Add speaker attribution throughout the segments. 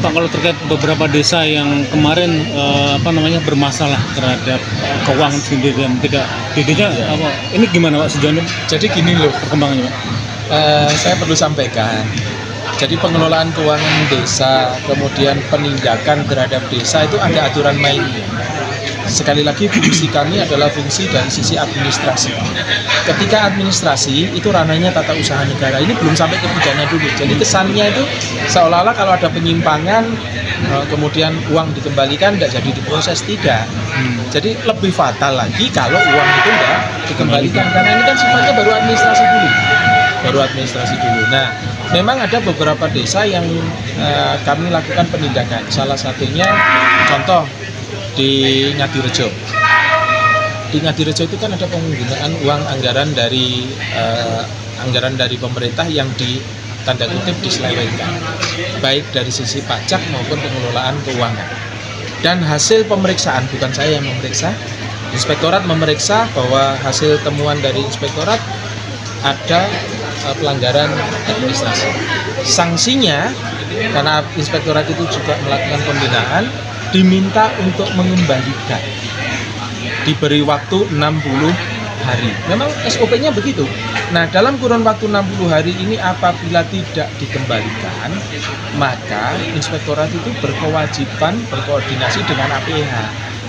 Speaker 1: Pak, kalau terkait beberapa desa yang kemarin bermasalah terhadap keuangan sendiri dan tidak ini gimana Pak sejauh ini?
Speaker 2: Jadi gini loh
Speaker 1: Perkembangannya Pak.
Speaker 2: saya perlu sampaikan. Jadi pengelolaan keuangan desa, kemudian penindakan terhadap desa itu ada aturan mainnya. Sekali lagi fungsi kami adalah fungsi dari sisi administrasi. Ketika administrasi itu ranahnya tata usaha negara, ini belum sampai ke pidana dulu. Jadi kesannya itu seolah-olah kalau ada penyimpangan kemudian uang dikembalikan tidak jadi diproses, tidak. Jadi lebih fatal lagi kalau uang itu tidak dikembalikan, karena ini kan sifatnya baru administrasi dulu. Nah, memang ada beberapa desa yang kami lakukan penindakan. Salah satunya contoh di Ngadirejo. Di Ngadirejo itu kan ada penggunaan uang anggaran dari pemerintah yang tanda kutip diselewengkan, baik dari sisi pajak maupun pengelolaan keuangan. Dan hasil pemeriksaan, bukan saya yang memeriksa, inspektorat memeriksa bahwa hasil temuan dari inspektorat ada pelanggaran administrasi. Sanksinya, karena inspektorat itu juga melakukan pembinaan, diminta untuk mengembalikan, diberi waktu 60 hari. Memang SOP-nya begitu. Nah, dalam kurun waktu 60 hari ini apabila tidak dikembalikan, maka inspektorat itu berkewajiban berkoordinasi dengan APH.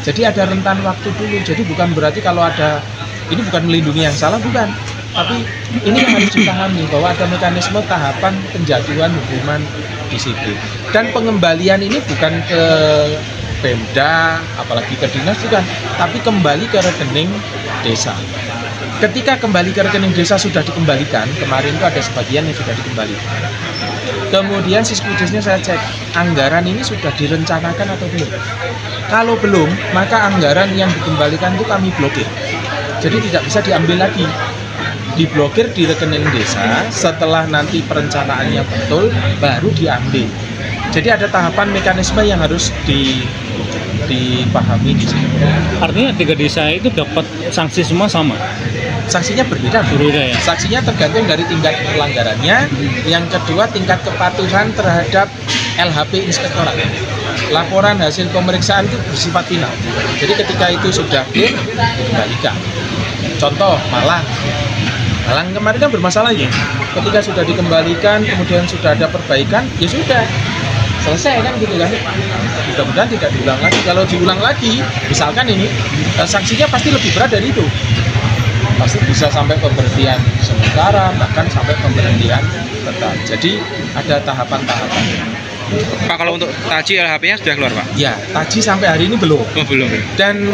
Speaker 2: Jadi ada rentan waktu dulu. Jadi bukan berarti kalau ada, ini bukan melindungi yang salah, bukan. Tapi ini yang harus dipahami bahwa ada mekanisme tahapan penjatuhan hukuman disiplin. Dan pengembalian ini bukan ke Pemda, apalagi ke dinas, bukan, tapi kembali ke rekening desa. Ketika kembali ke rekening desa sudah dikembalikan, kemarin itu ada sebagian yang sudah dikembalikan. Kemudian Siskudesnya saya cek, anggaran ini sudah direncanakan atau belum. Kalau belum, maka anggaran yang dikembalikan itu kami blokir. Jadi tidak bisa diambil lagi. Diblokir di rekening desa, setelah nanti perencanaannya betul baru diambil. Jadi ada tahapan mekanisme yang harus dipahami di sini.
Speaker 1: Artinya 3 desa itu dapat sanksi semua sama?
Speaker 2: Sanksinya berbeda
Speaker 1: ya?
Speaker 2: Sanksinya tergantung dari tingkat pelanggarannya. Yang kedua, tingkat kepatuhan terhadap LHP inspektorat. Laporan hasil pemeriksaan itu bersifat final. Jadi ketika itu sudah clear, dikembalikan. Contoh Malang kemarin kan bermasalah ya. Ketika sudah dikembalikan, kemudian sudah ada perbaikan, ya sudah selesai kan gitu kan. Mudah-mudahan tidak diulang lagi. Kalau diulang lagi, misalkan ini sanksinya pasti lebih berat dari itu. Pasti bisa sampai pemberhentian sementara, bahkan sampai pemberhentian tetap. Jadi ada tahapan-tahapan.
Speaker 3: Pak, kalau untuk taji LHP-nya sudah keluar Pak?
Speaker 2: Ya, taji sampai hari ini belum.
Speaker 3: Oh, belum.
Speaker 2: Dan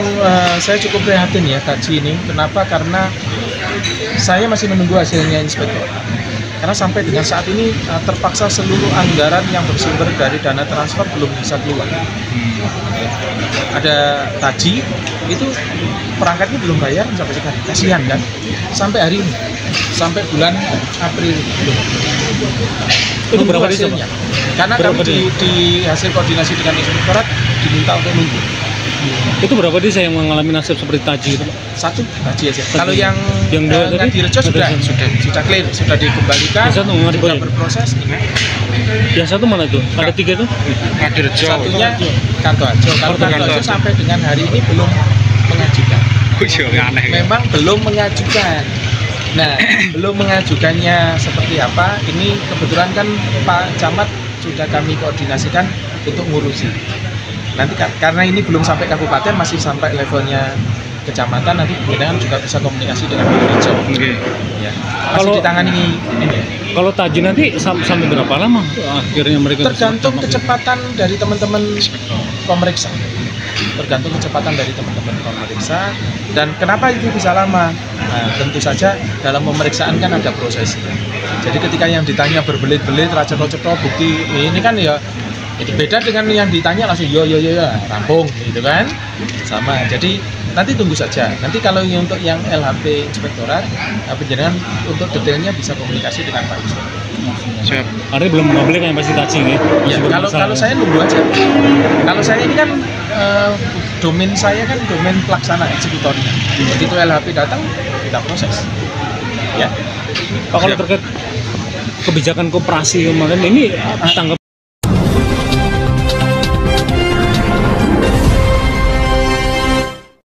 Speaker 2: saya cukup prihatin ya taji ini. Kenapa? Karena saya masih menunggu hasilnya inspektor. Karena sampai dengan saat ini terpaksa seluruh anggaran yang bersumber dari dana transfer belum bisa keluar. Ada taji, itu perangkatnya belum bayar sampai sekarang. Kasihan kan? Sampai hari ini, sampai bulan April belum.
Speaker 1: Itu berapa hasilnya?
Speaker 2: Karena kami di hasil koordinasi dengan inspektorat diminta untuk nunggu.
Speaker 1: Itu berapa desa yang mengalami nasib seperti taji itu?
Speaker 2: Satu taji aja. Kalau yang
Speaker 1: dua tadi
Speaker 2: Ngadirejo sudah clear, sudah dikembalikan, sudah berproses.
Speaker 1: Yang satu mana itu? Ada 3 itu?
Speaker 3: Ngadirejo.
Speaker 2: Satunya Kartoharjo. Kalau Kartoharjo sampai dengan hari ini belum mengajukan.
Speaker 3: Aneh.
Speaker 2: Memang belum mengajukan. Nah, belum mengajukannya seperti apa? Ini kebetulan kan Pak Camat sudah kami koordinasikan untuk ngurusi. Nanti karena ini belum sampai kabupaten, masih sampai levelnya kecamatan, nanti kemudian juga bisa komunikasi dengan Ngadirejo. Ya, masih ditangani ini.
Speaker 1: Kalau taji nanti sampai berapa lama akhirnya mereka?
Speaker 2: Tergantung kecepatan dari teman-teman pemeriksa. Tergantung kecepatan dari teman-teman pemeriksa. Dan kenapa itu bisa lama? Nah, tentu saja dalam pemeriksaan kan ada prosesnya. Jadi ketika yang ditanya berbelit-belit, racet-racet bukti ini kan ya itu beda dengan yang ditanya langsung yo rampung gitu kan, sama. Jadi nanti tunggu saja. Nanti kalau untuk yang LHP inspektorat, penjelasan untuk detailnya bisa komunikasi dengan Pak Inspektor.
Speaker 1: Siap. Artinya belum boleh yang pasti taji ya?
Speaker 2: Ya, kalau saya nunggu aja. Kalau saya ini kan domain saya kan domain pelaksana eksekutornya. Begitu LHP datang kita proses. Ya.
Speaker 1: Pak, kalau terkait kebijakan koperasi kemarin ini tanggapan